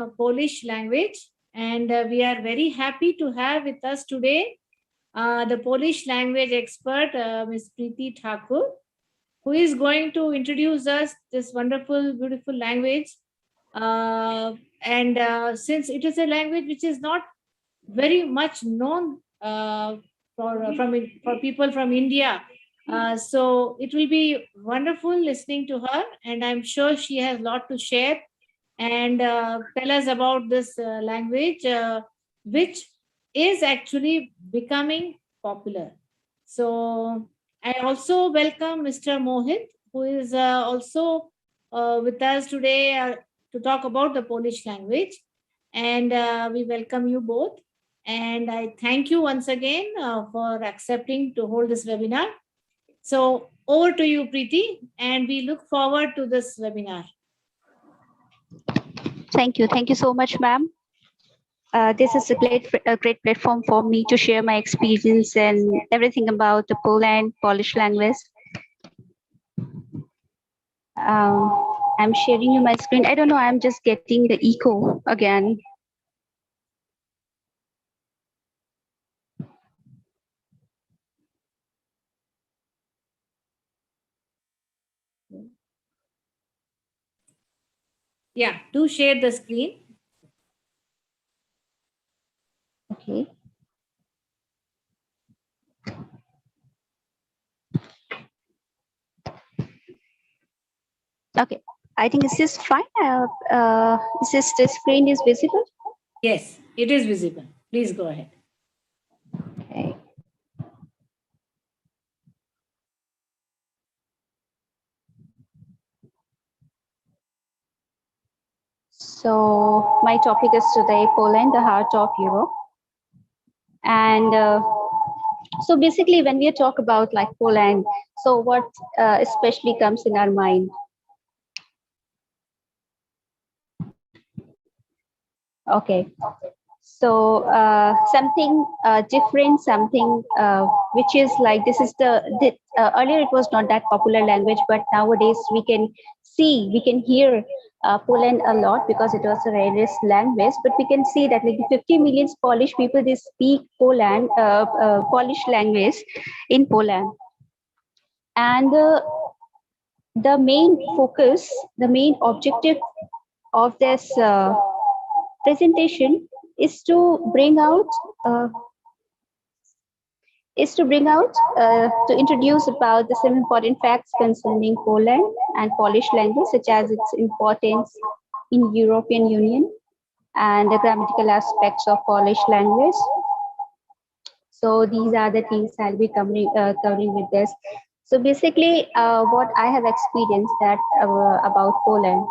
Polish language, and we are very happy to have with us today the Polish language expert, Ms. Preeti Thakur, who is going to introduce us this wonderful, beautiful language. And since it is a language which is not very much known for people from India, so it will be wonderful listening to her, and I'm sure she has a lot to share and tell us about this language, which is actually becoming popular. So I also welcome Mr. Mohit, who is also with us today to talk about the Polish language. And we welcome you both. And I thank you once again for accepting to hold this webinar. So over to you, Preeti, and we look forward to this webinar. Thank you. Thank you so much, ma'am. This is a great platform for me to share my experience and everything about the Polish language. I'm sharing you my screen. I don't know, I'm just getting the echo again. Yeah, do share the screen. Okay. Okay, I think this is fine. Is the screen is visible? Yes, it is visible. Please go ahead. Okay. So my topic is today Poland, the heart of Europe. And so basically when we talk about like Poland, so what especially comes in our mind? Okay, so something different, something which is like this is the earlier it was not that popular language, but nowadays we can hear Poland a lot because it was a rarest language. But we can see that like 50 million Polish people they speak Polish language in Poland, and the main focus, the main objective of this presentation is to bring out uh, to introduce about the some important facts concerning Poland and Polish language, such as its importance in European Union and the grammatical aspects of Polish language. So these are the things I'll be covering with this. So basically, what I have experienced that about Poland.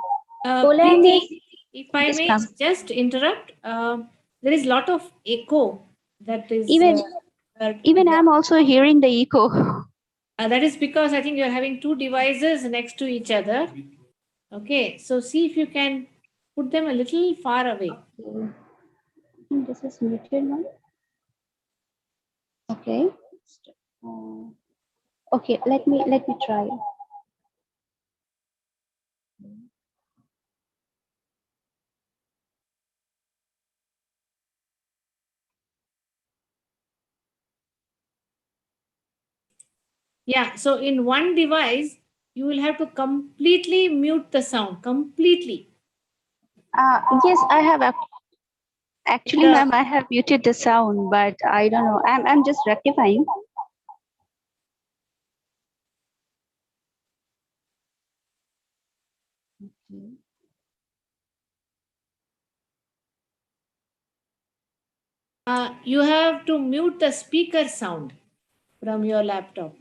Poland Preeti, is, if I yes, may ma'am. just interrupt, there is a lot of echo that is. Even I'm also hearing the echo. That is because I think you're having two devices next to each other. Okay, so see if you can put them a little far away. Okay. This is muted one. Okay. Okay, let me try. Yeah, so in one device, you will have to completely mute the sound, completely. Yes, I have actually, The, ma'am, I have muted the sound, but I don't know. I'm just rectifying. you have to mute the speaker sound from your laptop,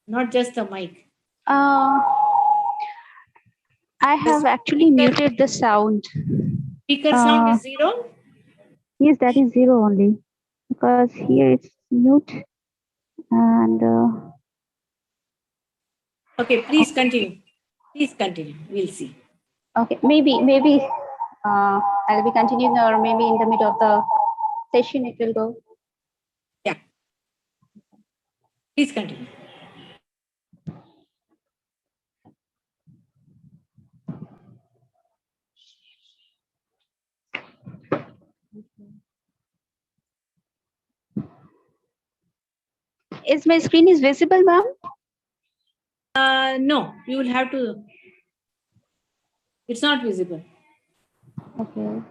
not just the mic. Uh, I have actually muted the sound. Speaker sound is 0. Yes, that is 0 only because here it's mute and. Okay, please continue. Please continue. We'll see. Okay, maybe I'll be continuing, or maybe in the middle of the session it will go. Yeah. Please continue. Is my screen is visible, ma'am? No, you will have to. It's not visible. Okay.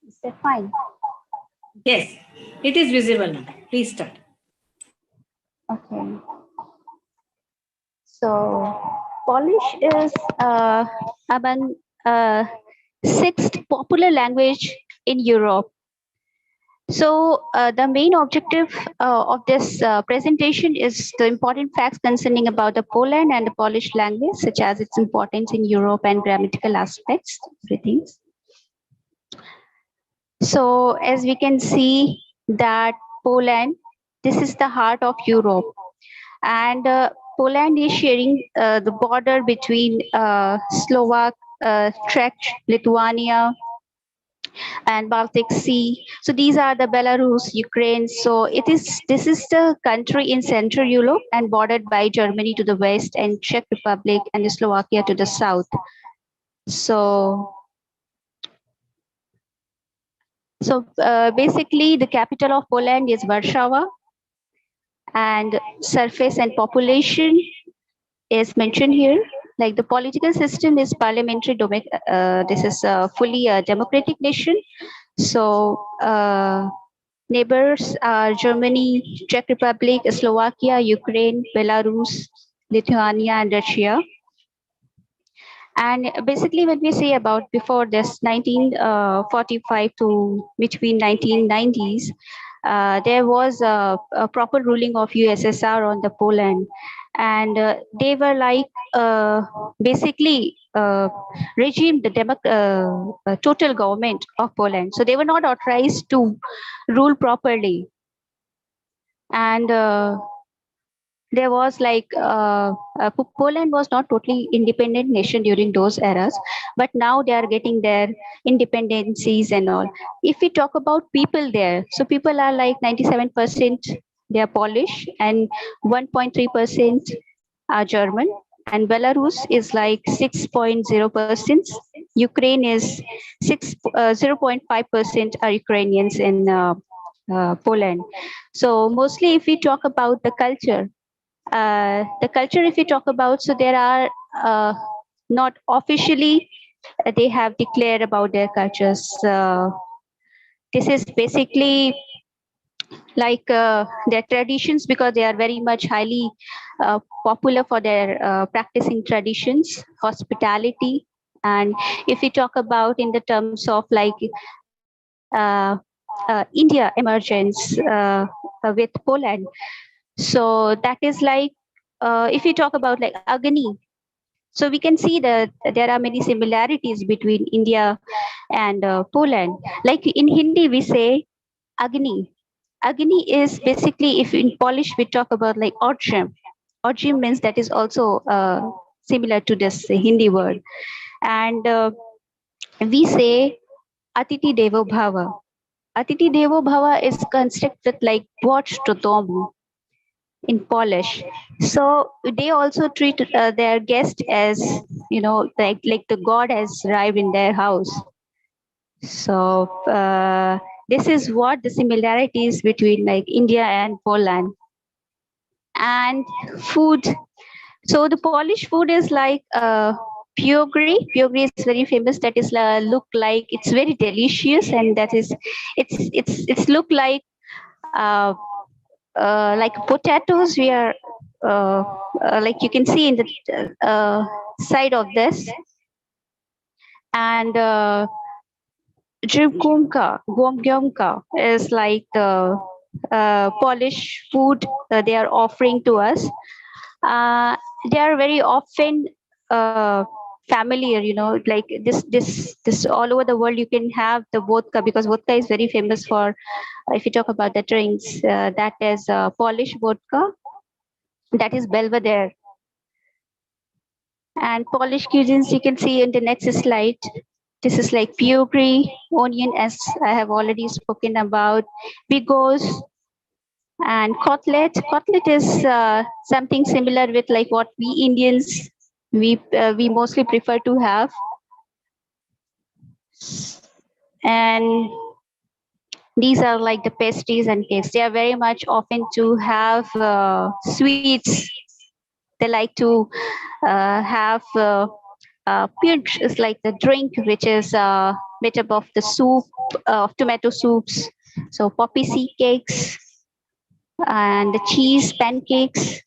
Is that fine? Yes, it is visible now. Please start. Okay. So Polish is among sixth popular language in Europe. So the main objective of this presentation is the important facts concerning about the Poland and the Polish language, such as its importance in Europe and grammatical aspects, everything. So as we can see that Poland, this is the heart of Europe, and Poland is sharing the border between Slovak, Czech, Lithuania, and Baltic Sea. So these are the Belarus, Ukraine. So this is the country in Central Europe and bordered by Germany to the west and Czech Republic and Slovakia to the south. So basically the capital of Poland is Warsaw, and surface and population is mentioned here. Like the political system is parliamentary. This is a fully a democratic nation. So neighbors are Germany, Czech Republic, Slovakia, Ukraine, Belarus, Lithuania, and Russia. And basically, when we say about before this 1945 to between 1990s, there was a proper ruling of USSR on the Poland, and they were like basically regime the total government of Poland. So they were not authorized to rule properly, and there was like Poland was not totally independent nation during those eras, but now they are getting their independencies and all. If we talk about people there, so people are like 97% they are Polish and 1.3% are German, and Belarus is like 6.0%. Ukraine is 0.5% are Ukrainians in Poland. So mostly, if we talk about the culture, if we talk about, so there are not officially they have declared about their cultures. This is basically like their traditions, because they are very much highly popular for their practicing traditions, hospitality. And if we talk about in the terms of like India emergence with Poland, so that is like if we talk about like Agni, so we can see that there are many similarities between India and Poland. Like in Hindi, we say Agni. Agni is basically, if in Polish we talk about like orchim. Orchim means that is also similar to this Hindi word. And we say Atiti Devo Bhava. Atiti Devo Bhava is constructed like watch to domu in Polish. So they also treat their guest as, like the god has arrived in their house. So this is what the similarities between like India and Poland. And food. So the Polish food is like pierogi. Pierogi is very famous. That is look like it's very delicious, and that is it's look like potatoes. We are like you can see in the side of this, and Gomgyomka is like the Polish food they are offering to us. Uh, they are very often familiar, like this all over the world. You can have the vodka, because vodka is very famous for, if you talk about the drinks, that is Polish vodka, that is Belvedere. And Polish cuisines, you can see in the next slide. This is like pierogi, onion, as I have already spoken about, bigos, And cutlet is something similar with like what we Indians we mostly prefer to have. And these are like the pastries and cakes. They are very much often to have sweets. They like to have punch is like the drink which is made up of the soup of tomato soups. So poppy seed cakes and the cheese pancakes,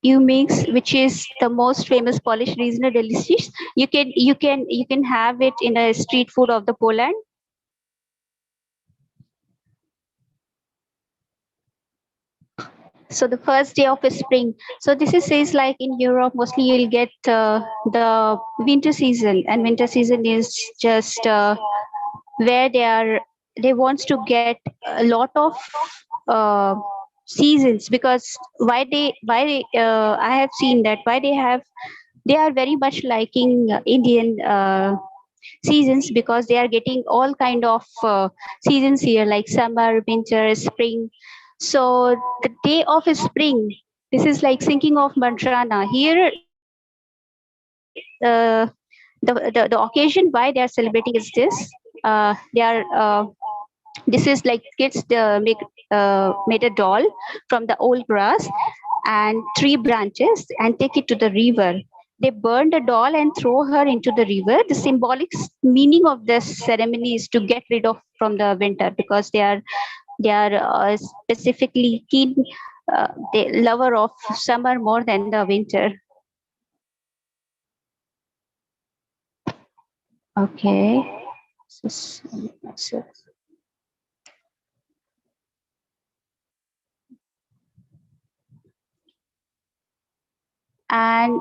you mix, which is the most famous Polish regional delish. You can have it in a street food of the Poland. So the first day of spring. So this is says like in Europe, mostly you'll get the winter season, and winter season is just where they wants to get a lot of uh, seasons, because I have seen that why they are very much liking Indian seasons, because they are getting all kind of seasons here like summer, winter, spring. So the day of spring, this is like thinking of Mantrana here. The occasion why they are celebrating is this. They are this is like kids made a doll from the old grass and tree branches and take it to the river. They burn the doll and throw her into the river. The symbolic meaning of this ceremony is to get rid of from the winter, because they are specifically keen they lover of summer more than the winter. Okay. So, so and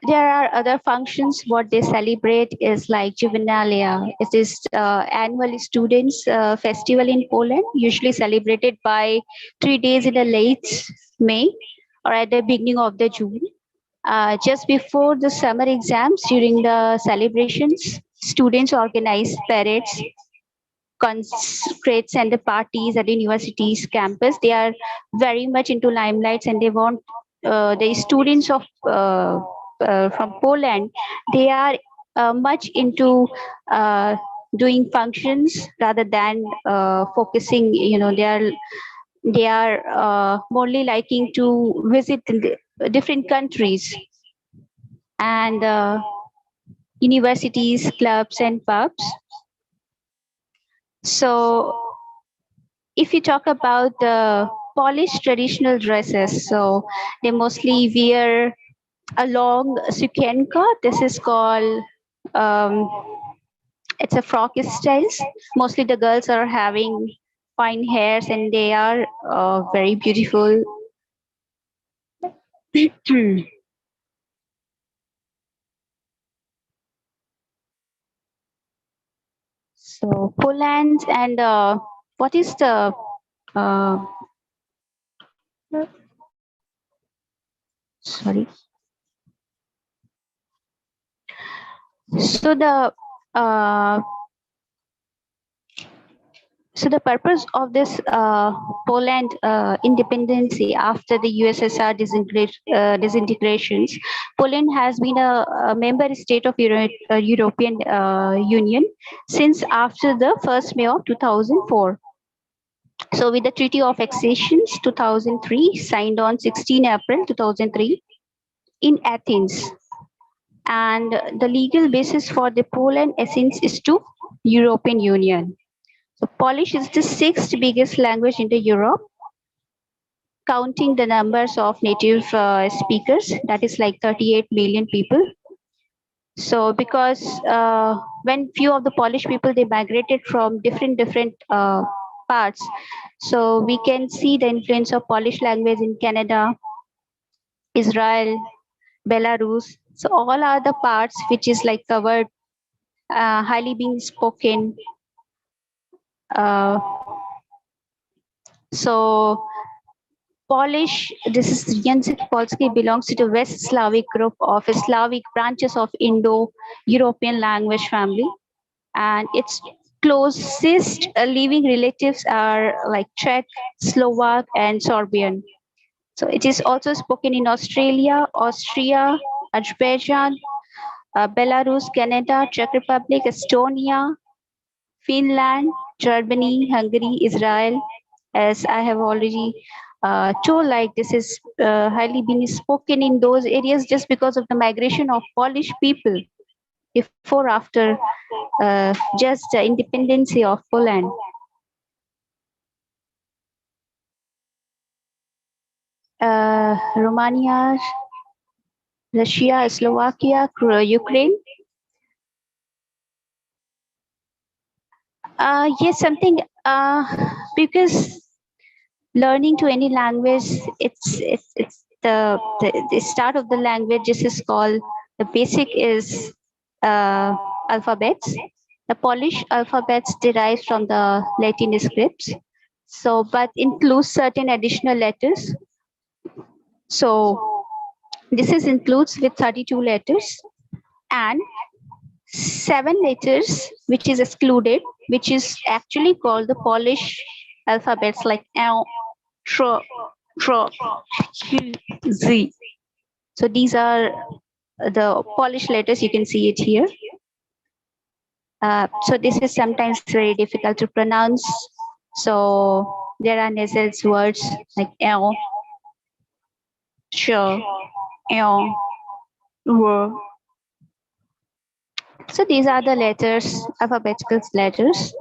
there are other functions. What they celebrate is like Juvenalia. It is annual students festival in Poland, usually celebrated by 3 days in the late May or at the beginning of the June. Just before the summer exams, during the celebrations, students organize parades, concerts, and the parties at the university's campus. They are very much into limelights, and they want the students of from Poland. They are much into uh, doing functions rather than focusing. They are morely liking to visit in the different countries and universities, clubs, and pubs. So if you talk about the Polish traditional dresses, so they mostly wear a long sukienka. This is called um, it's a frock styles. Mostly the girls are having fine hairs and they are very beautiful. So Poland and what is the uh, sorry. So uh, the purpose of this Poland independency after the USSR disintegrations, Poland has been a member state of European Union since after the 1st May of 2004. So with the Treaty of Accession 2003, signed on 16 April 2003 in Athens, and the legal basis for the Poland essence is to European Union. So Polish is the sixth biggest language in the Europe, counting the numbers of native speakers. That is like 38 million people. So because when few of the Polish people they migrated from different parts, so we can see the influence of Polish language in Canada, Israel, Belarus. So all are the parts which is like covered, highly being spoken. Uh, so Polish, this is Język Polski, belongs to the West Slavic group of Slavic branches of Indo-European language family, and it's closest living relatives are like Czech, Slovak, and Sorbian. So it is also spoken in Australia, Austria, Azerbaijan, Belarus, Canada, Czech Republic, Estonia, Finland, Germany, Hungary, Israel. As I have already told, like this is highly been spoken in those areas just because of the migration of Polish people before after just the independence of Poland. Romania, Russia, Slovakia, Ukraine. Yes, something because learning to any language, it's the start of the language. This is called the basic is alphabets. The Polish alphabets derives from the Latin scripts. So, but includes certain additional letters. So this is includes with 32 letters and 7 letters, which is excluded, which is actually called the Polish alphabets like L, Tr, Tr, Q, Z. So these are the Polish letters. You can see it here. So this is sometimes very difficult to pronounce. So there are nasal words like L, Sh, L, R. So these are the letters, alphabetical letters.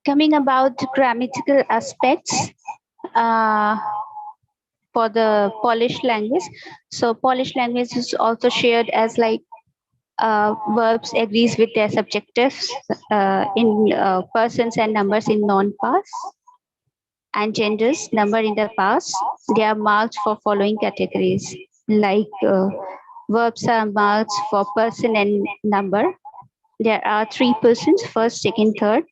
Coming about grammatical aspects uh, for the Polish language. So Polish language is also shared as like verbs agrees with their subjectives in persons and numbers in non-past and genders number in the past. They are marked for following categories like verbs are marked for person and number. There are three persons, first, second, third.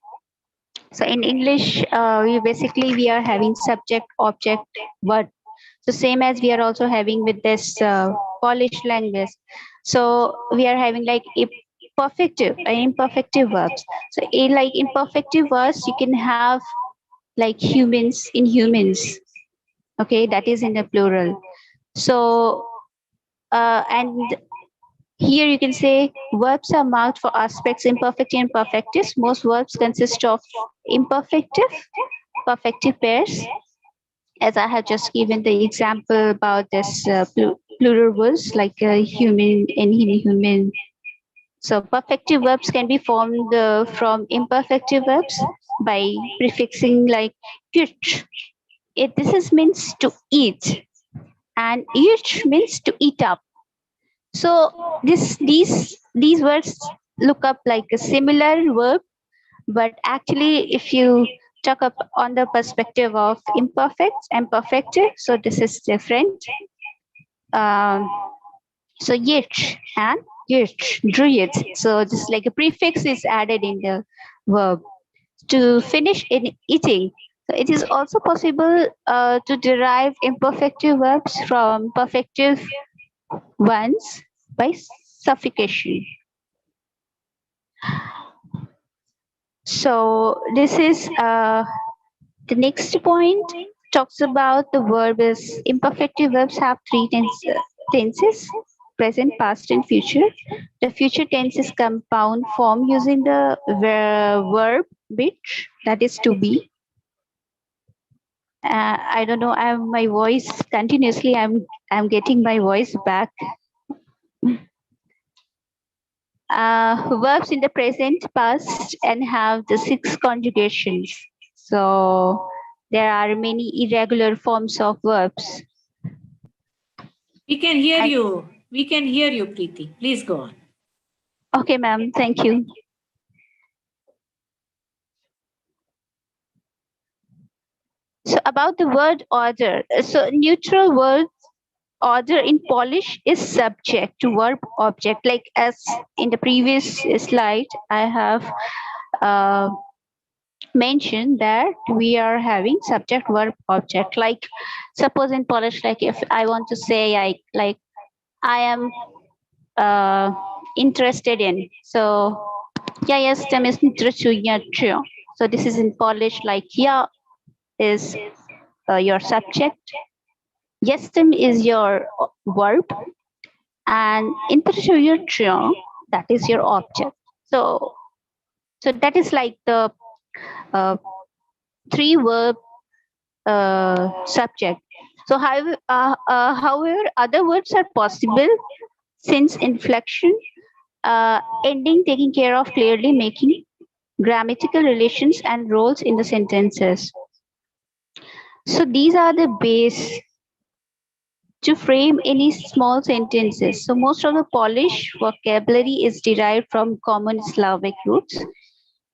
So in English, we are having subject, object, word. So same as we are also having with this Polish language. So we are having like perfective and imperfective verbs. So in like imperfective verbs, you can have like humans in humans. Okay, that is in the plural. So and here you can say verbs are marked for aspects imperfective and perfective. Most verbs consist of imperfective, perfective pairs. As I have just given the example about this plural words like human and inhuman. So perfective verbs can be formed from imperfective verbs by prefixing like "yut." This is means to eat, and "yut" means to eat up. So these words look up like a similar verb, but actually, if you talk up on the perspective of imperfect and perfective, so this is different. Um, so yich and yich, druid. So this like a prefix is added in the verb to finish in eating. So it is also possible to derive imperfective verbs from perfective ones by suffocation. So this is the next point talks about the verb is imperfective verbs have three tenses: present, past, and future. The future tense is compound form using the verb which, that is to be. I don't know. I'm my voice continuously. I'm getting my voice back. Verbs in the present, past, and have the 6 conjugations. So there are many irregular forms of verbs. We can hear you. We can hear you, Preeti. Please go on. Okay, ma'am. Thank you. So about the word order. So neutral word order in Polish is subject to verb object. Like as in the previous slide, I have uh, mention that we are having subject verb object. Like suppose in Polish, like if I want to say I am uh, interested in. So ja jestem interesujący. So this is in Polish, like ja is your subject, jestem is your verb, and interesujący, that is your object. So that is like the uh, three verb subject. So however, other words are possible since inflection, ending taking care of clearly making grammatical relations and roles in the sentences. So these are the base to frame any small sentences. So most of the Polish vocabulary is derived from common Slavic roots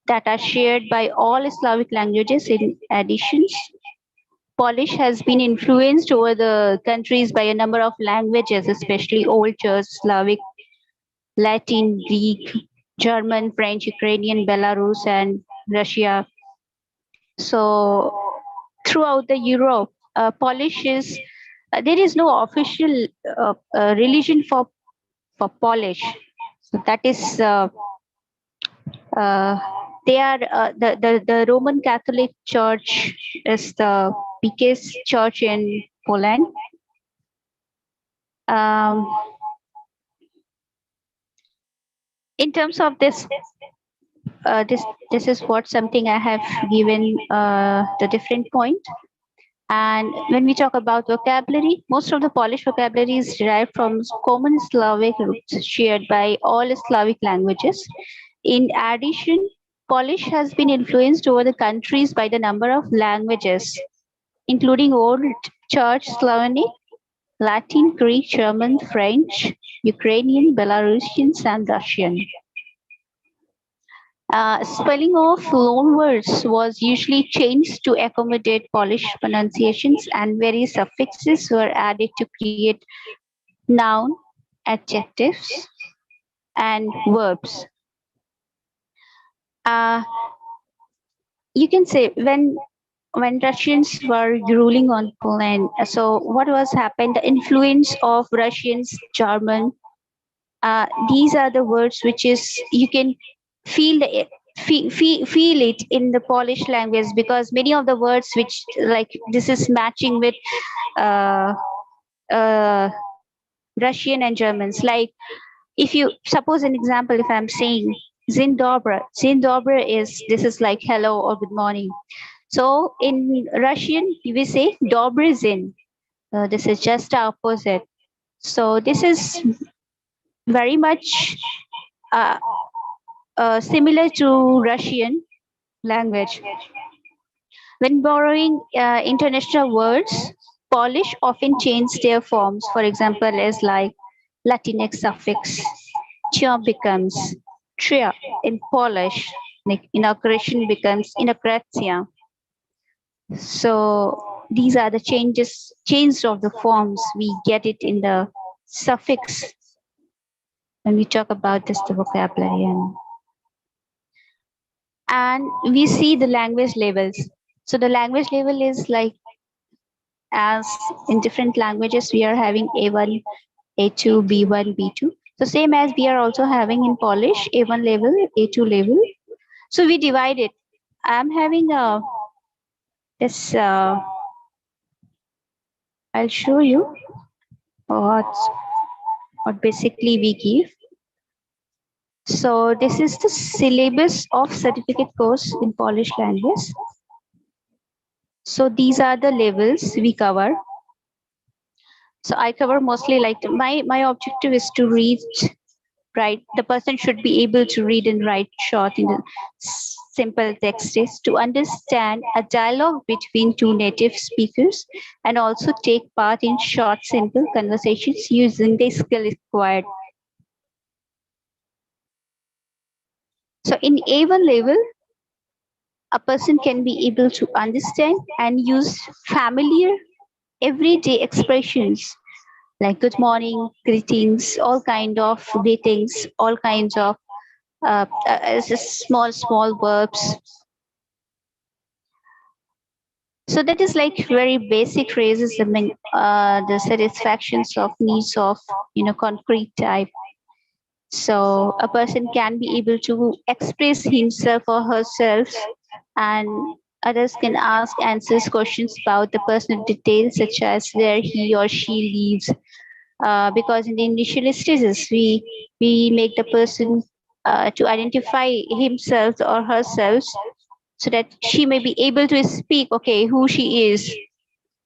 that are shared by all Slavic languages. In addition, Polish has been influenced over the countries by a number of languages, especially Old Church, Slavic, Latin, Greek, German, French, Ukrainian, Belarus, and Russia. So throughout the Europe, Polish is there is no official religion for Polish. So that is uh, they are the Roman Catholic Church is the biggest church in Poland. Um, in terms of this this is what something I have given the different point. And when we talk about vocabulary, most of the Polish vocabulary is derived from common Slavic roots shared by all Slavic languages. In addition, Polish has been influenced over the countries by the number of languages, including Old Church Slavonic, Latin, Greek, German, French, Ukrainian, Belarusian, and Russian. Spelling of loanwords was usually changed to accommodate Polish pronunciations, and various suffixes were added to create noun, adjectives, and verbs. Uh, you can say when Russians were ruling on Poland, so what was happened? The influence of Russians, German, these are the words which is you can feel the feel it in the Polish language, because many of the words which like this is matching with uh, uh, Russian and Germans. Like if you suppose an example, if I'm saying Dzień dobry is this is like hello or good morning. So in Russian we say dobry dzień. This is just the opposite. So this is very much uh, similar to Russian language. When borrowing international words, Polish often change their forms. For example, as like Latinx suffix cio becomes tria in Polish. Like inauguration becomes inauguracja. So these are the change of the forms. We get it in the suffix when we talk about this the vocabulary, and we see the language levels. So the language level is like as in different languages we are having A1, A2, B1, B2. So same as we are also having in Polish A1 level, A2 level. So we divide it. I'm having this. I'll show you what what basically we give. So this is the syllabus of certificate course in Polish language. So these are the levels we cover. So I cover mostly like my objective is to read, right? The person should be able to read and write short in the simple texts to understand a dialogue between two native speakers, and also take part in short, simple conversations using the skill required. So in A1 level, a person can be able to understand and use familiar everyday expressions like good morning, greetings, all kind of greetings, all kinds of small verbs. So that is like very basic phrases, the satisfactions of needs of concrete type. So a person can be able to express himself or herself, and others can ask answers questions about the personal details such as where he or she lives. Because in the initial stages, we make the person to identify himself or herself, so that she may be able to speak. Okay, who she is,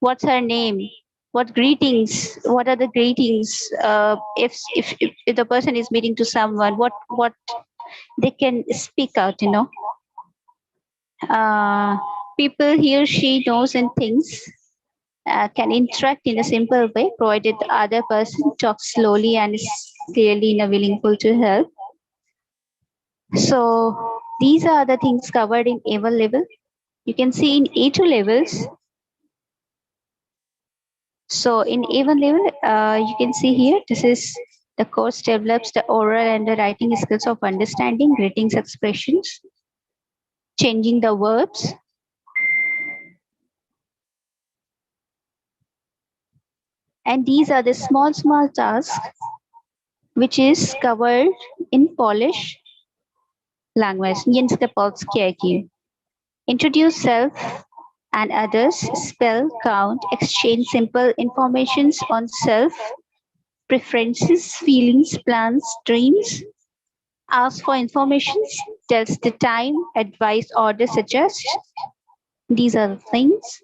what's her name, what are the greetings, if the person is meeting to someone, what they can speak out, uh, people he or she knows and thinks can interact in a simple way, provided the other person talks slowly and is clearly willingful to help. So these are the things covered in A1 level. You can see in A2 levels. So in A1 level, you can see here, this is the course develops the oral and the writing skills of understanding greetings expressions, changing the verbs, and these are the small tasks which is covered in Polish language. Języka polskiego. Introduce self and others, spell, count, exchange simple informations on self, preferences, feelings, plans, dreams, ask for information, tells the time, advice, order, suggest. These are the things.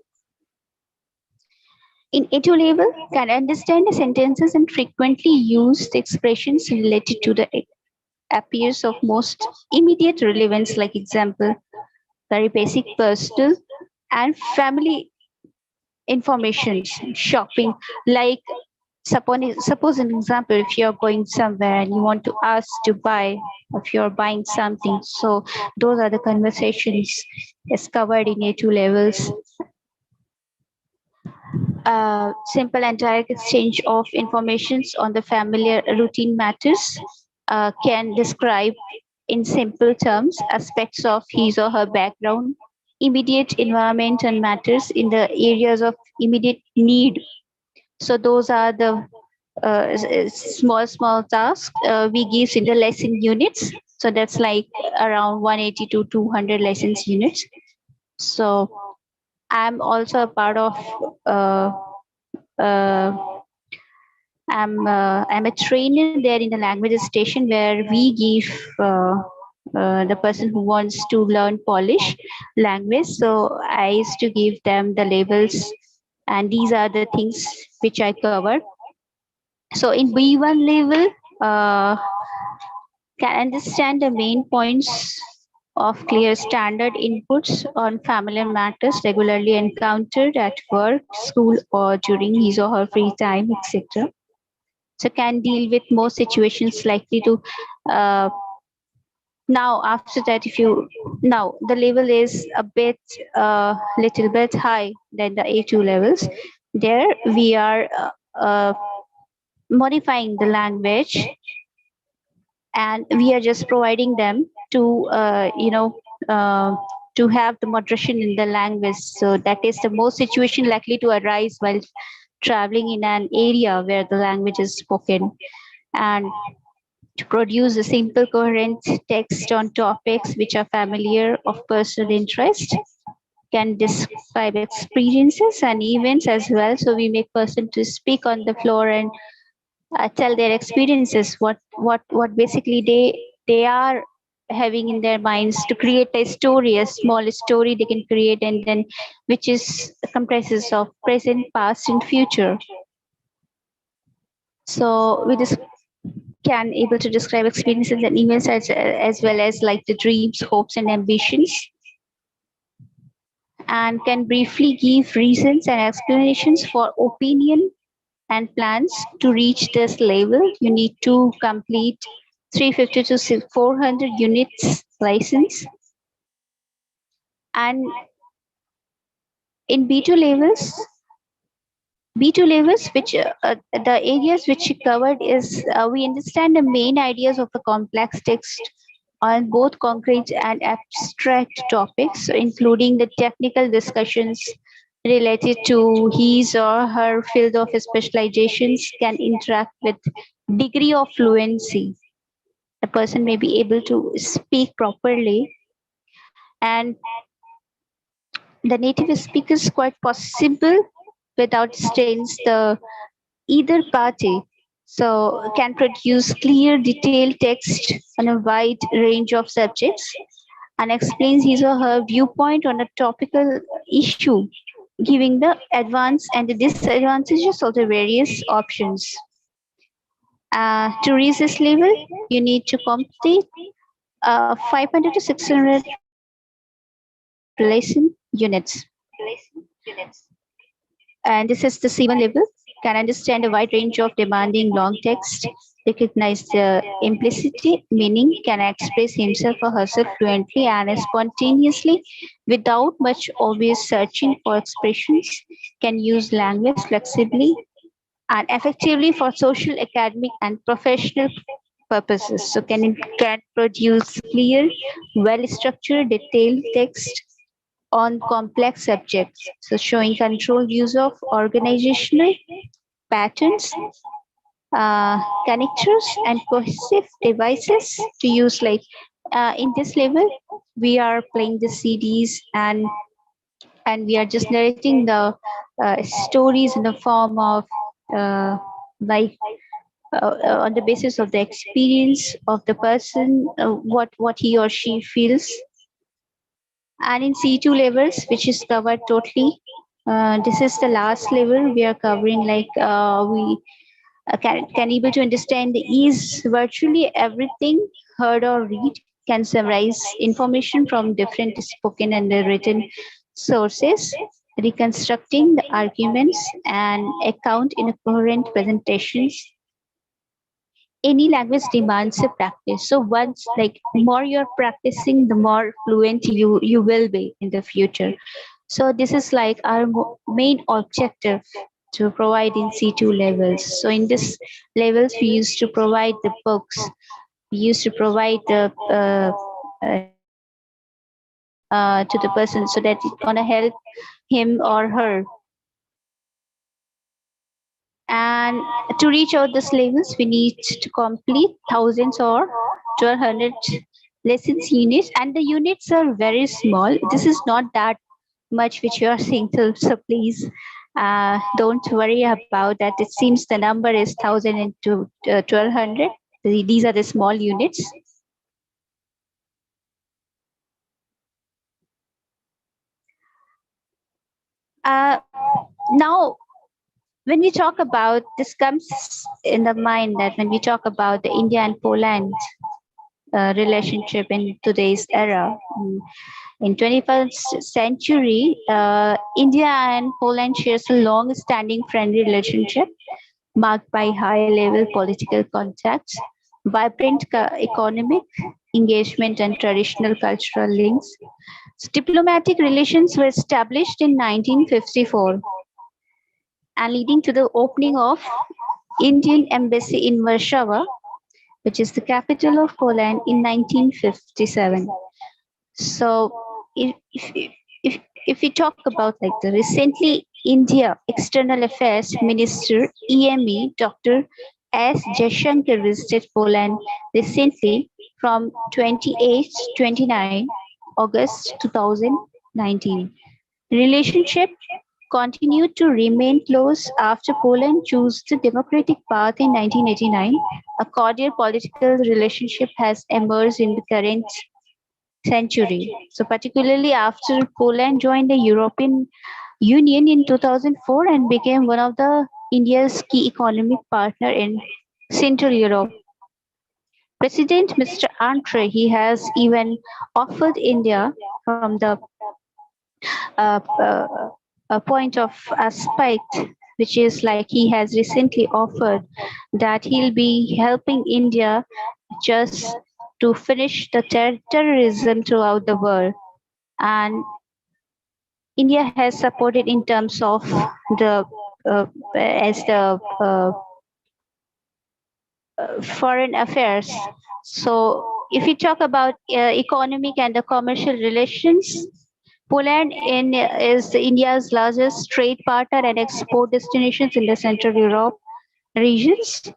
In A2 level, can understand the sentences and frequently use the expressions related to the appears of most immediate relevance, like example, very basic personal and family informations, shopping, like suppose an example, if you're going somewhere and you want to ask to buy, if you're buying something, so those are the conversations is covered in A2 levels. Simple and direct exchange of informations on the familiar routine matters, can describe in simple terms aspects of his or her background, immediate environment and matters in the areas of immediate need. So those are the small tasks we give in the lesson units. So that's like around 180 to 200 lessons units. So I'm also a part of uh, uh, I'm a trainer there in the language station where we give the person who wants to learn Polish language. So I used to give them the labels, and these are the things which I covered. So in B1 level, uh, can understand the main points of clear standard inputs on familiar matters regularly encountered at work, school, or during his or her free time, etc. So can deal with most situations likely to uh, now after that, if you now the level is a bit little bit high than the A2 levels. There we are modifying the language, and we are just providing them to to have the moderation in the language. So that is the most situation likely to arise while traveling in an area where the language is spoken, and to produce a simple coherent text on topics which are familiar of personal interest, can describe experiences and events as well. So we make person to speak on the floor and tell their experiences, what basically they are having in their minds, to create a story, a small story they can create, and then which is comprises of present, past, and future. So we just can able to describe experiences and events as well as like the dreams, hopes, and ambitions, and can briefly give reasons and explanations for opinion and plans. To reach this level, you need to complete 350 to 400 units license. And in B2 levels, which the areas which you covered is we understand the main ideas of the complex text on both concrete and abstract topics, including the technical discussions related to his or her field of specializations can interact with degree of fluency. A person may be able to speak properly, and the native speaker is quite possible without strains the either party. So can produce clear, detailed text on a wide range of subjects and explains his or her viewpoint on a topical issue, giving the advantage and the disadvantages of the various options. To reach this level, you need to complete 500 to 600 lesson units. And this is the C1 level, can understand a wide range of demanding long text, recognize the implicit meaning, can express himself or herself fluently and spontaneously without much obvious searching for expressions, can use language flexibly and effectively for social, academic, and professional purposes. So can produce clear, well-structured, detailed text on complex subjects. So showing controlled use of organizational patterns, connectors, and cohesive devices to use. Like in this level, we are playing the CDs and we are just narrating the stories in the form of uh, like on the basis of the experience of the person, what he or she feels. And in C2 levels, which is covered totally, this is the last level we are covering. Like we can able to understand is virtually everything heard or read, can summarize information from different spoken and written sources, reconstructing the arguments and account in a coherent presentations. Any language demands a practice. So once like more you're practicing, the more fluent you will be in the future. So this is like our main objective to provide in C2 levels. So in this levels, we used to provide the books, we used to provide the text to the person so that it's gonna help him or her. And to reach out these levels, we need to complete thousands or 1200 lessons units, and the units are very small. This is not that much which you are seeing, so please don't worry about that. It seems the number is 1000 into 1200. These are the small units. Uh, Now, when we talk about this, comes in the mind that when we talk about the India and Poland relationship in today's era. In 21st century, India and Poland shares a long-standing friendly relationship marked by high-level political contacts, vibrant economic engagement, and traditional cultural links. Diplomatic relations were established in 1954 and leading to the opening of Indian embassy in Warsaw, which is the capital of Poland, in 1957. So, if we talk about like the recently India External Affairs Minister EME Dr. S. Jaishankar visited Poland recently from 28 to 29 August 2019. Relationship continued to remain close after Poland chose the democratic path in 1989. A cordial political relationship has emerged in the current century. So, particularly after Poland joined the European Union in 2004 and became one of the India's key economic partner in Central Europe. President Mr. Andre, he has even offered India from the a point of aspect, which is like he has recently offered that he'll be helping India just to finish the terrorism throughout the world. And India has supported in terms of the as the foreign affairs. So if we talk about economic and the commercial relations, Poland is India's largest trade partner and export destinations in the Central Europe regions.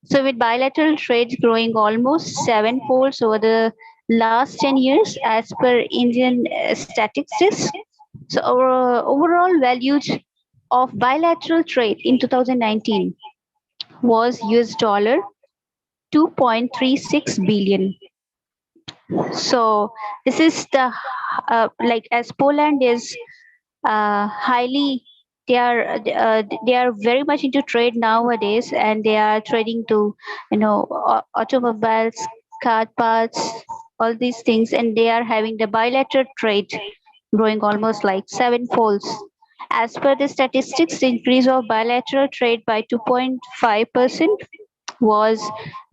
So, with bilateral trade growing almost sevenfold over the last 10 years, as per Indian statistics, so our overall value of bilateral trade in 2019 was US dollar 2.36 billion. So this is the like as Poland is highly they are very much into trade nowadays, and they are trading to automobiles, car parts, all these things, and they are having the bilateral trade growing almost like seven folds. As per the statistics, the increase of bilateral trade by 2.5% was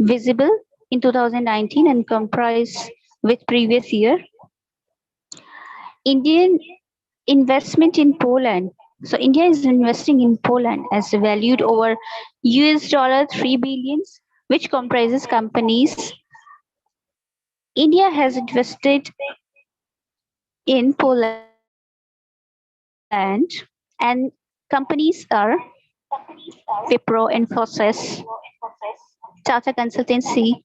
visible in 2019 and comprised with previous year. Indian investment in Poland. So India is investing in Poland as valued over US dollar 3 billions, which comprises companies. India has invested in Poland, and companies are Wipro, Infosys, Tata Consultancy,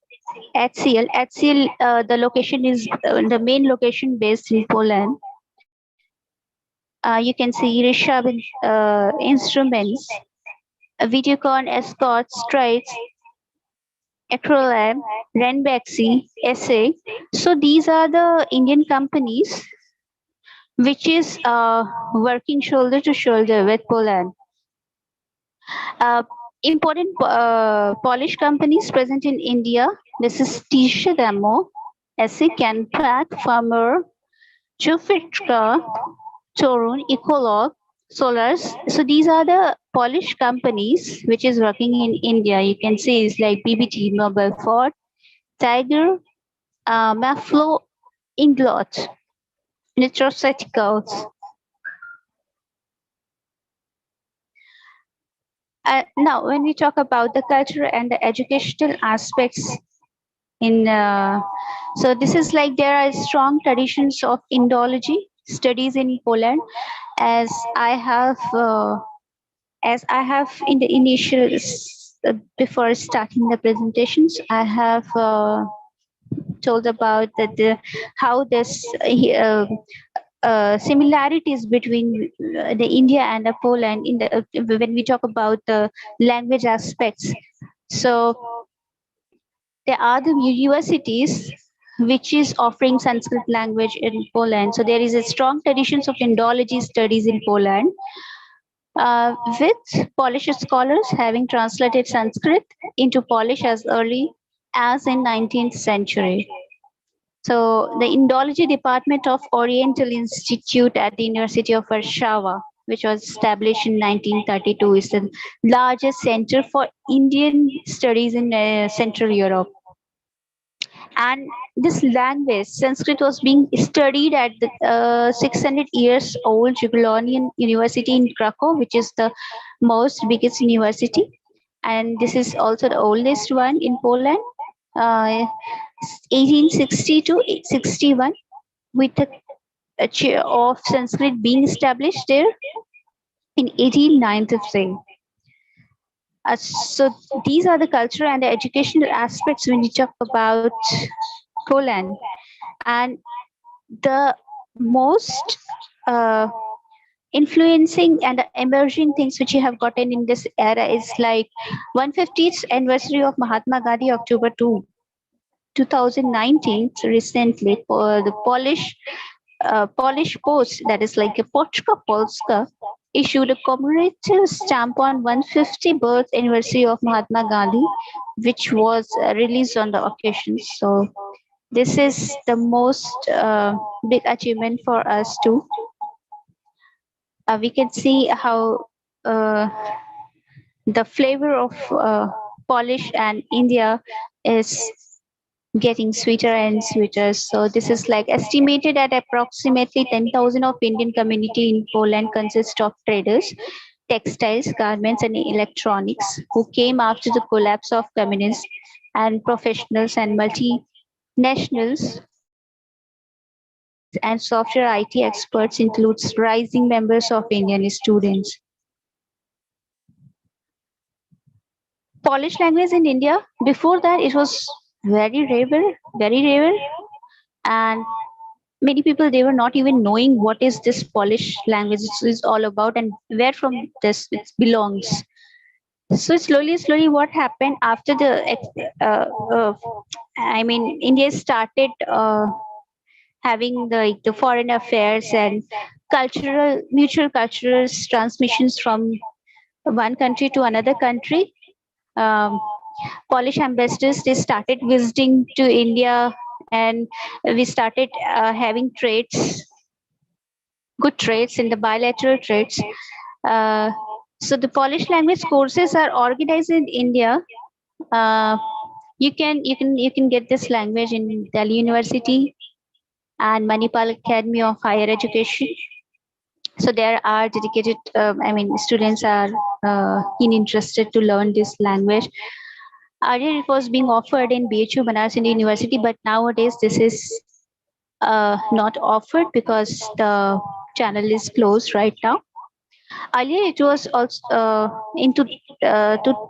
HCL. The location is the main location based in Poland. You can see Rishabh Instruments, Videocon, Escort, Strides, Acrolab, Ranbaxy, SA. So these are the Indian companies which is working shoulder to shoulder with Poland. Uh, Important Polish companies present in India. This is Tisha Demo, SA, Canpac, Farmer, Jufitka, Torun, Ecolog, Solars. So these are the Polish companies which is working in India. You can see it's like BBT, Mobile Ford, Tiger, Maflo, Inglot, Nutraceuticals. Now, when we talk about the cultural and the educational aspects in, so this is like there are strong traditions of Indology studies in Poland, as I have in the initial before starting the presentations, I have told about that how this similarities between the India and the Poland in the when we talk about the language aspects. So there are the universities which is offering Sanskrit language in Poland. So there is a strong traditions of Indology studies in Poland, with Polish scholars having translated Sanskrit into Polish as early as in 19th century. So the Indology Department of Oriental Institute at the University of Warsaw, which was established in 1932, is the largest center for Indian studies in Central Europe. And this language, Sanskrit, was being studied at the 600 years old Jagiellonian University in Krakow, which is the most biggest university. And this is also the oldest one in Poland, 1860 to 61, with a chair of Sanskrit being established there in 1893. So these are the cultural and the educational aspects when we talk about Poland. And the most influencing and the emerging things which you have gotten in this era is like 150th anniversary of Mahatma Gandhi, October 2, 2019, recently, for the Polish Post, that is like a Poczta Polska, issued a commemorative stamp on 150 birth anniversary of Mahatma Gandhi, which was released on the occasion. So this is the most big achievement for us too. We can see how the flavor of Polish and India is getting sweeter and sweeter. So this is like estimated at approximately 10,000 of Indian community in Poland consist of traders, textiles, garments, and electronics who came after the collapse of communism, and professionals and multinationals and software IT experts includes rising members of Indian students. Polish language in India, before that it was very rare, and many people they were not even knowing what is this Polish language is all about and where from this it belongs. So slowly, what happened after I mean, India started having the foreign affairs and mutual cultural transmissions from one country to another country. Um, Polish ambassadors they started visiting to India, and we started having trades, good trades in the bilateral trades. Uh, so the Polish language courses are organized in India. Uh, you can get this language in Delhi University and Manipal Academy of Higher Education. So there are dedicated, I mean, students are interested to learn this language. Earlier, it was being offered in BHU Banaras Indian University, but nowadays this is not offered because the channel is closed right now. Earlier, it was also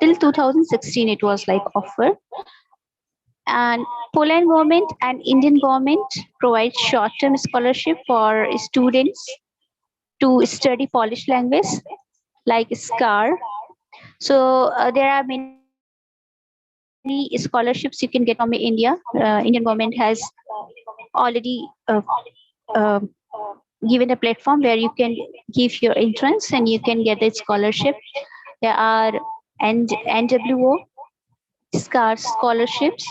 till 2016, it was like offered. And Poland government and Indian government provide short-term scholarship for students to study Polish language, like SCAR. So there are many scholarships you can get from India. Indian government has already uh, given a platform where you can give your entrance and you can get a scholarship. There are NWO SCAR scholarships.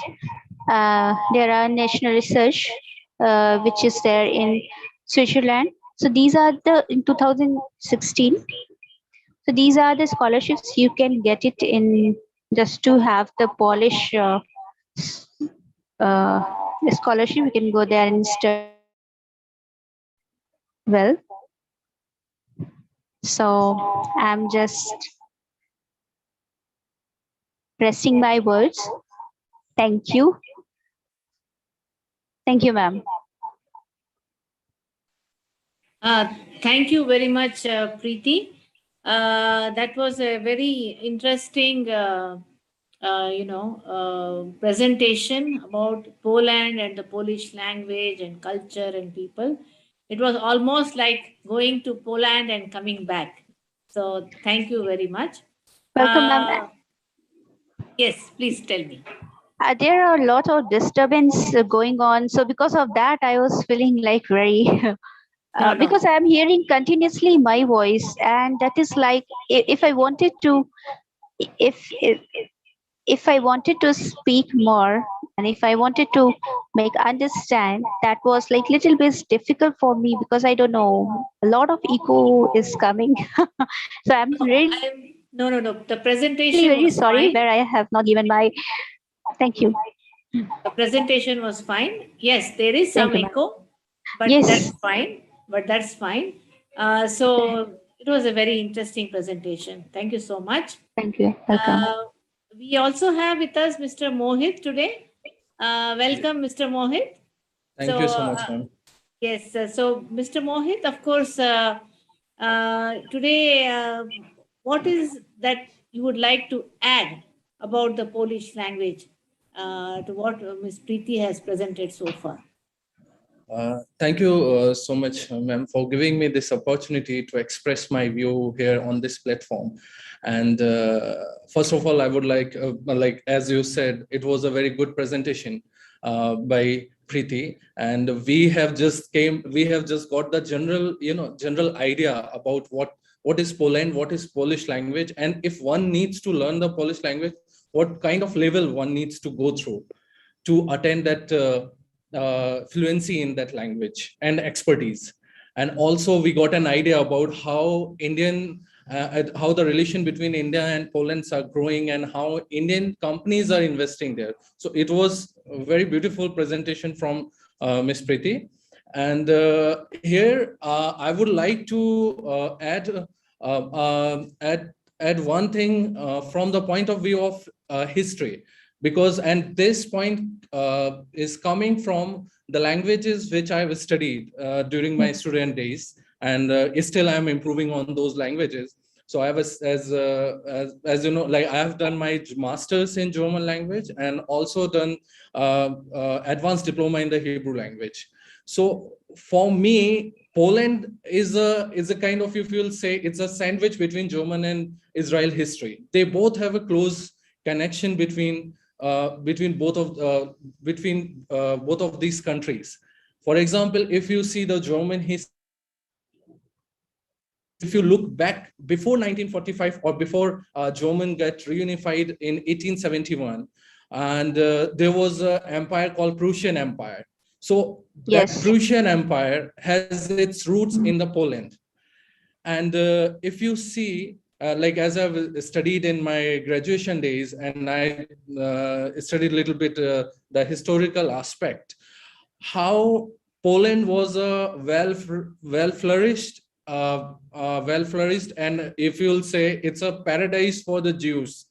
There are national research, which is there in Switzerland. So these are the in 2016. So these are the scholarships you can get it in just to have the Polish uh, scholarship. You can go there and study well. So I'm just resting my words. Thank you. Thank you, ma'am. Uh, Thank you very much, Preeti. That was a very interesting, presentation about Poland and the Polish language and culture and people. It was almost like going to Poland and coming back. So, thank you very much. Welcome, ma'am. Yes, please tell me. There are a lot of disturbance going on. So because of that, I was feeling like very No, because no. I'm hearing continuously my voice, and that is like if I wanted to, if if I wanted to speak more, and if I wanted to make understand, that was like little bit difficult for me because I don't know, a lot of echo is coming. So I'm No, really very no, no, no. The sorry where presentation I was have not fine. given my. Thank you. The presentation was fine. Yes, there is Thank you, some ma'am. echo, but Yes. that's fine. But that's fine. So it was a very interesting presentation. Thank you so much. Thank you. Welcome. Uh, we also have with us Mr. Mohit today. Welcome, Mr. Mohit. Thank So you so much, ma'am. yes, so Mr. Mohit, of course, today, what is that you would like to add about the Polish language to what Ms. Preeti has presented so far? Thank you so much, ma'am, for giving me this opportunity to express my view here on this platform. And first of all, I would like as you said, it was a very good presentation by Preeti, and we have just got the general idea about what is Poland, what is Polish language, and if one needs to learn the Polish language, what kind of level one needs to go through to attain that fluency in that language and expertise. And also we got an idea about how how the relation between India and Poland are growing and how Indian companies are investing there. So it was a very beautiful presentation from Ms. Preeti. And here I would like to add one thing from the point of view of history. because, and this point is coming from the languages which I've studied during my student days, and still I'm improving on those languages. So I was, as you know, like I have done my master's in German language and also done advanced diploma in the Hebrew language. So for me, Poland is a kind of, if you'll say, it's a sandwich between German and Israel history. They both have a close connection between both of these countries. For example, if you see the German history, if you look back before 1945 or before German got reunified in 1871, and there was an empire called Prussian Empire. So that Yes. Prussian Empire has its roots in the Poland. And if you see, like as I've studied in my graduation days, and I studied a little bit the historical aspect, how Poland was a well flourished, and if you'll say, it's a paradise for the Jews,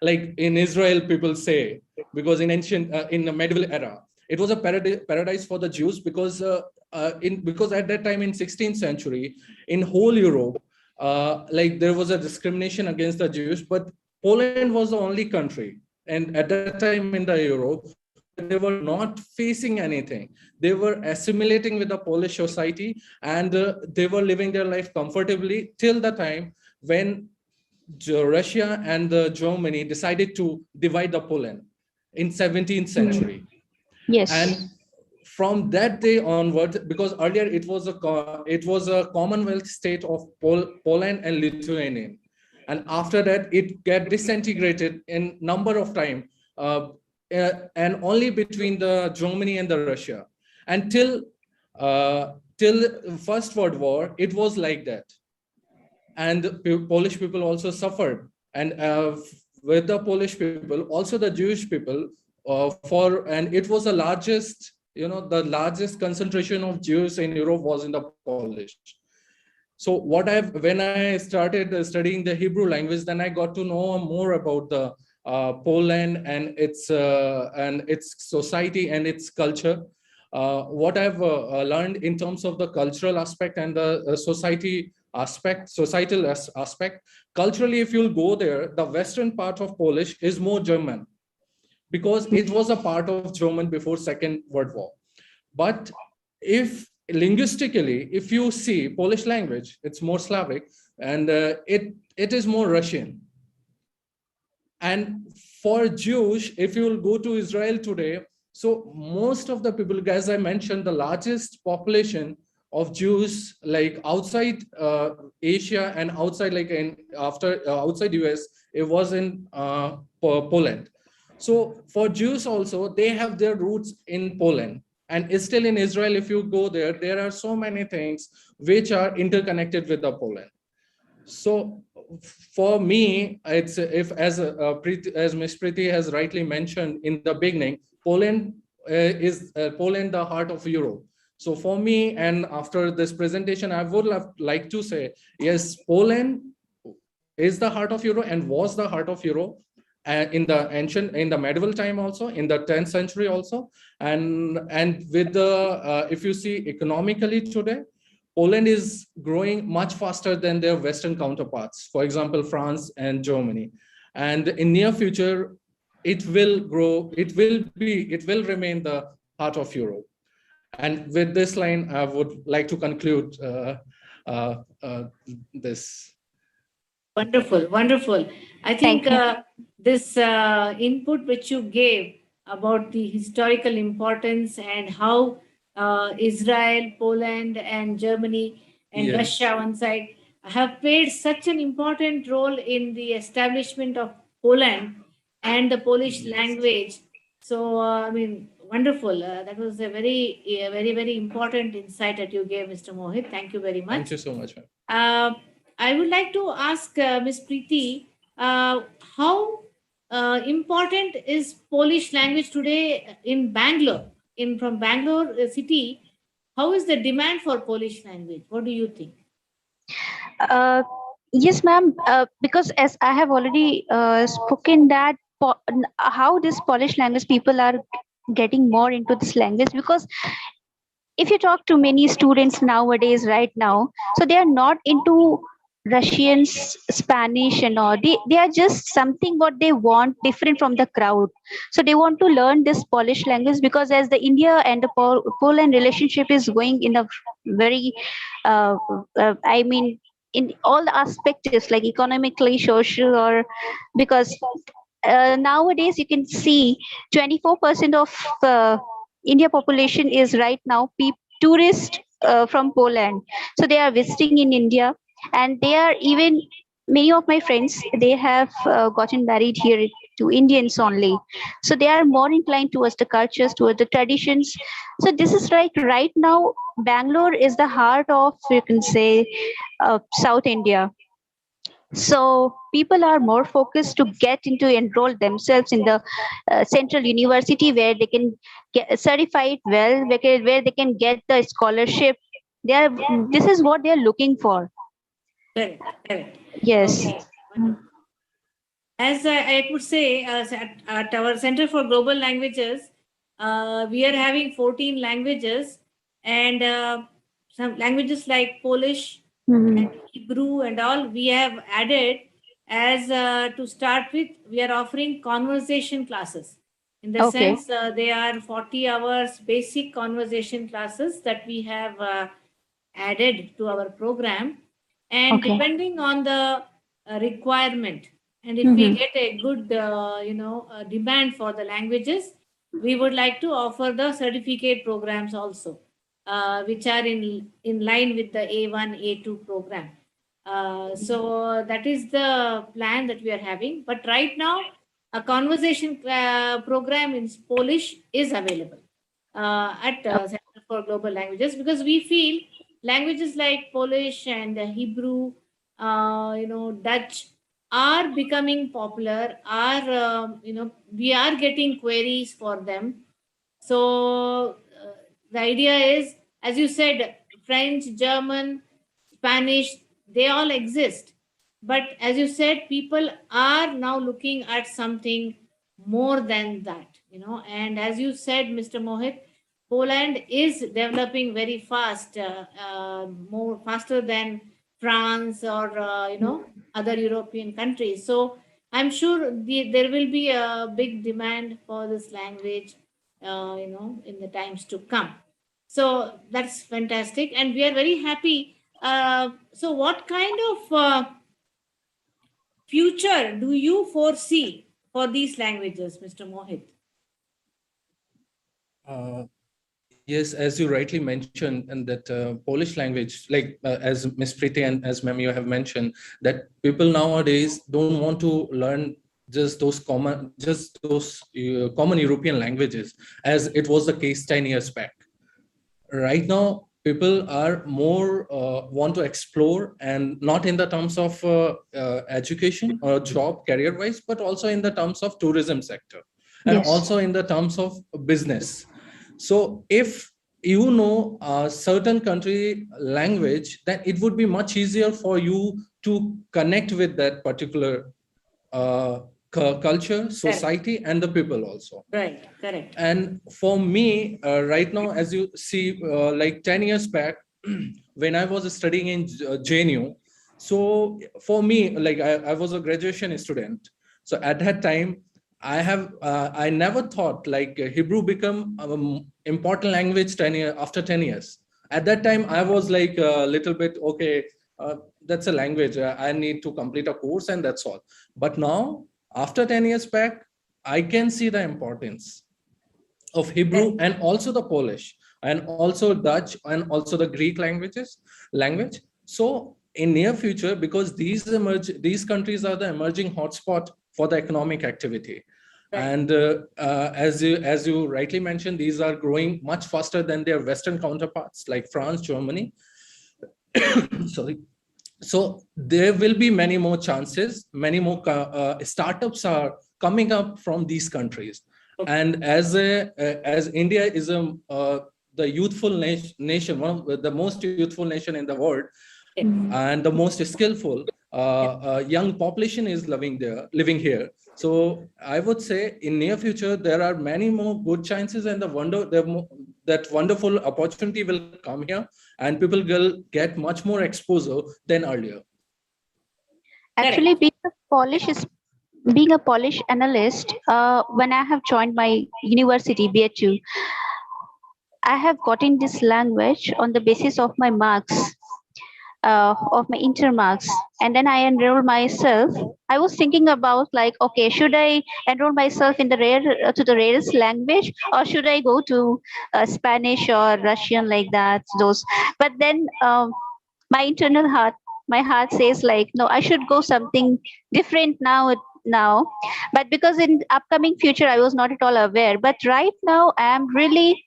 like in Israel people say, because in ancient in the medieval era, it was a paradise for the Jews, because because at that time in 16th century, in whole Europe, like there was a discrimination against the Jews, but Poland was the only country, and at that time in the Europe, where they were not facing anything. They were assimilating with the Polish society, and they were living their life comfortably till the time when Russia and Germany decided to divide the Poland in 17th century. Yes. And from that day onward, because earlier it was a Commonwealth state of Poland and Lithuania, and after that it get disintegrated in number of time, and only between the Germany and the Russia, until till First World War, it was like that. And Polish people also suffered, and with the Polish people, also the Jewish people, and it was the largest, the largest concentration of Jews in Europe was in the Polish. So when I started studying the Hebrew language, then I got to know more about the Poland and its society and its culture. What I've learned in terms of the cultural aspect and the societal aspect, culturally, if you'll go there, the western part of Polish is more German, because it was a part of German before Second World War. But if linguistically, if you see Polish language, it's more Slavic, and it is more Russian. And for Jews, if you will go to Israel today, so most of the people, as I mentioned, the largest population of Jews, like outside Asia and outside, like outside US, it was in Poland. So for Jews also, they have their roots in Poland. And still in Israel, if you go there, there are so many things which are interconnected with the Poland. So for me, it's as Ms. Preeti has rightly mentioned in the beginning, Poland is the heart of Europe. So for me, and after this presentation, I would like to say, yes, Poland is the heart of Europe and was the heart of Europe in the medieval time, also in the 10th century also, and with the if you see economically today, Poland is growing much faster than their Western counterparts, for example, France and Germany. And in near future, it will grow, it will remain the heart of Europe. And with this line, I would like to conclude this. Wonderful, wonderful. I think this input which you gave about the historical importance and how Israel, Poland, and Germany and Yes. Russia one side have played such an important role in the establishment of Poland and the Polish Yes. language. So, I mean, wonderful. That was a very, very important insight that you gave, Mr. Mohit. Thank you very much. Thank you so much, ma'am. I would like to ask Ms. Preeti, how important is Polish language today in Bangalore? From Bangalore city, how is the demand for Polish language? What do you think? Yes, ma'am. Because as I have already spoken that how this Polish language people are getting more into this language, because if you talk to many students nowadays right now, so they are not into Russians, Spanish and all. They are just something what they want different from the crowd. So they want to learn this Polish language, because as the India and the Poland relationship is going in a very uh, I mean, in all the aspects like economically, social, or because nowadays you can see 24% of India population is right now tourists from Poland. So they are visiting in India, and they are even many of my friends, they have gotten married here to Indians only. So they are more inclined towards the cultures, towards the traditions. So this is like right now, Bangalore is the heart of, you can say, South India. So people are more focused to get into enroll themselves in the central university, where they can get certified well, where they can get the scholarship. They are, this is what they are looking for. Correct, correct. Yes. Okay, wonderful. As I would say, at our Center for Global Languages, we are having 14 languages, and some languages like Polish Mhm. and Hebrew and all we have added as to start with. We are offering conversation classes. In the Okay. sense, they are 40 hours basic conversation classes that we have added to our program, and Okay. depending on the requirement, and if we Mhm. get a good demand for the languages, we would like to offer the certificate programs also, which are in line with the A1 A2 program. So that is the plan that we are having, but right now a conversation program in Polish is available at Center for Global Languages, because we feel languages like Polish and Hebrew, Dutch are becoming popular. Are we are getting queries for them. So the idea is, as you said, French, German, Spanish, they all exist. But as you said, people are now looking at something more than that, And as you said, Mr. Mohit, Poland is developing very fast, more faster than France or other European countries. So I'm sure there will be a big demand for this language, in the times to come. So that's fantastic, and we are very happy. So, what kind of future do you foresee for these languages, Mr. Mohit? Yes, as you rightly mentioned, and that Polish language, like as Ms. Preeti and as ma'am you have mentioned, that people nowadays don't want to learn just those common European languages, as it was the case 10 years back. Right now, people are more want to explore, and not in the terms of education or job career wise, but also in the terms of tourism sector, and Yes. also in the terms of business. So if you know a certain country language, then it would be much easier for you to connect with that particular uh, culture, society, and the people also. Right, correct. And for me, right now, as you see, like 10 years back, when I was studying in JNU, so for me, like I was a graduation student. So at that time, I never thought like Hebrew become important language 10 years after 10 years. At that time, I was like a little bit, okay, that's a language. I need to complete a course and that's all. But now, after 10 years back, I can see the importance of Hebrew and also the Polish and also Dutch and also the Greek language. So in near future, because these countries are the emerging hotspot for the economic activity. Right. And as you rightly mentioned, these are growing much faster than their Western counterparts like France, Germany. Sorry. So there will be many more chances, many more startups are coming up from these countries. And as India is the youthful nation, one of the most youthful nation in the world, Mhm. and the most skillful young population is living here. So I would say in near future, there are many more good chances and that wonderful opportunity will come here and people will get much more exposure than earlier. Actually, being a Polish analyst, when I have joined my university, BHU, I have gotten this language on the basis of my marks, of my inter marks, and then I enrolled myself. I was thinking about like, okay, should I enroll myself in the rarest language, or should I go to Spanish or Russian like that? Those, but then my internal heart, my heart says like, no, I should go something different now. But because in upcoming future I was not at all aware, but right now I'm really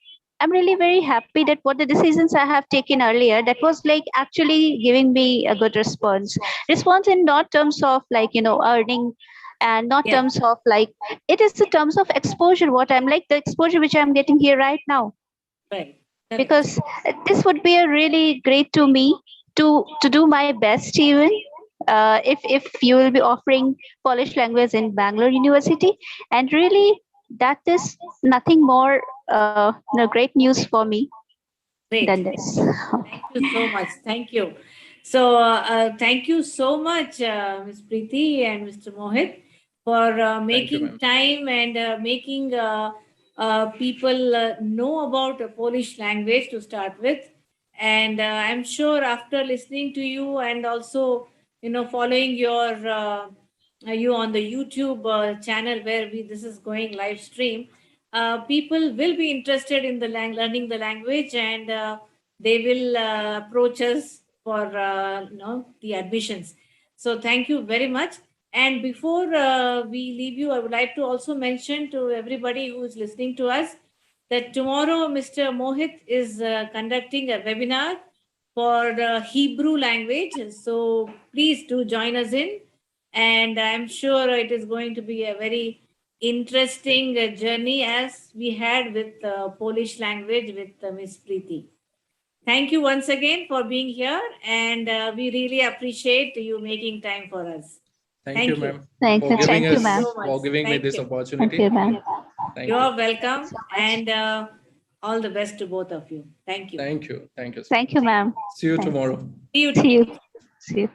very happy that what the decisions I have taken earlier, that was like actually giving me a good response in not terms of like, earning, and not Yeah. terms of like, it is the terms of exposure, what I'm like, the exposure which I'm getting here right now. Right. Correct. Because this would be a really great to me to do my best, even if you will be offering Polish language in Bangalore University, and really that is nothing more great news for me than Great. this. Thank you so much. Thank you. So, thank you so much, Ms. Preeti and Mr. Mohit, for Thank you, making ma'am. time and making people know about the Polish language to start with. And I'm sure after listening to you and also, following you on the YouTube channel where this is going live stream, people will be interested in the learning the language, and they will approach us for the admissions. So thank you very much. And before we leave you, I would like to also mention to everybody who is listening to us that tomorrow Mr. Mohit is conducting a webinar for the Hebrew language. So please do join us in, and I'm sure it is going to be a very interesting journey as we had with Polish language with Miss Preeti. Thank you once again for being here, and we really appreciate you making time for us. Thank you, Thank you. ma'am, Thank for you, giving thank you, Thank you ma'am. so much. for giving me Thank this you. Thank you, opportunity. ma'am. Thank You you. are welcome, So much. and all the best to both of you. Thank you. Thank you. Thank you so Thank much. you, ma'am. See you Thank you. tomorrow. See you See tomorrow. you. See you.